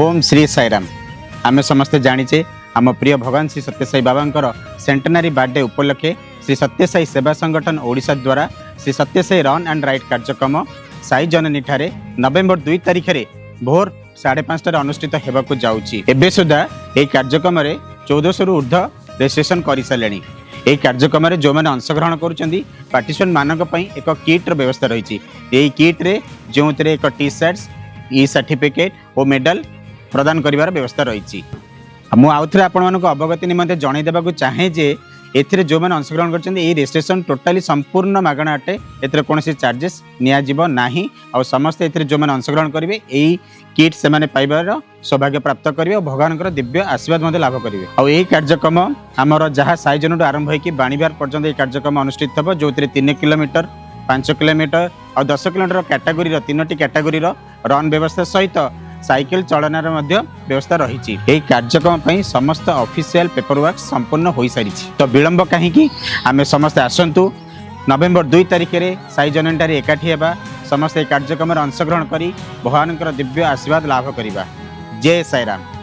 ओम श्री साईराम। आम समस्ते जाचे आम प्रिय भगवान श्री सत्यसाई बाबा सेंटेनारी बर्थडे उपलक्षे श्री सत्यसाई सेवा संगठन ओडिशा द्वारा Shri Sathya Sai run and right कार्यक्रम साई जननी ठारे नवेम्बर 2 तारिख में भोर 5:30 अनुष्ठित होगा जाऊँगी। एबे सुधा यह कार्यक्रम 1400 ऊर्ध्व रजिस्ट्रेशन कर सारे। यह कार्यक्रम जो मैंने अंशग्रहण कर पार्टिसिपेंट मानक एक किट्र व्यवस्था रही। यही किट्रे जो एक टी शर्ट्स ई सर्टिफिकेट और मेडल प्रदान करिवार व्यवस्था रही। मु आउ थे आपण मानक अवगति निमंते जणाई देबाकू चाहे जे एथिरे जो मैंने अंशग्रहण करछन्ती ए रजिस्ट्रेशन टोटाली संपूर्ण मागणा अटे। एथिरे कोनोसी चार्जेस निया जीवो नाही। आ समस्त एथिरे जो मैंने अंशग्रहण करिवे एई किट से माने पाइबार सौभाग्य प्राप्त करिवे और भगवानकर दिव्य आशीर्वाद मध्ये लाभ करिवे। आ एई कार्यक्रम हमर जहा साइजनटू आरंभ होई कि बाणीबार पर्यंत ए कार्यक्रम अनुष्ठित हबो, जोथिरे 3 किलोमीटर 5 किलोमीटर और 10 किलोमीटर कैटेगोरी 3टी कैटेगोरी रन व्यवस्था सहित साइकिल चलनार व्यवस्था रही। कार्यक्रम पर समस्त ऑफिशियल पेपरवर्क संपूर्ण हो सारी। तो विलंब कहीं आम समस्त आसतु नवेम्बर 2 तारिख में साई जननी एकाठी होगा। समस्त कार्यक्रम अंशग्रहण कर भगवान दिव्य आशीर्वाद लाभ करवा। जय साईराम।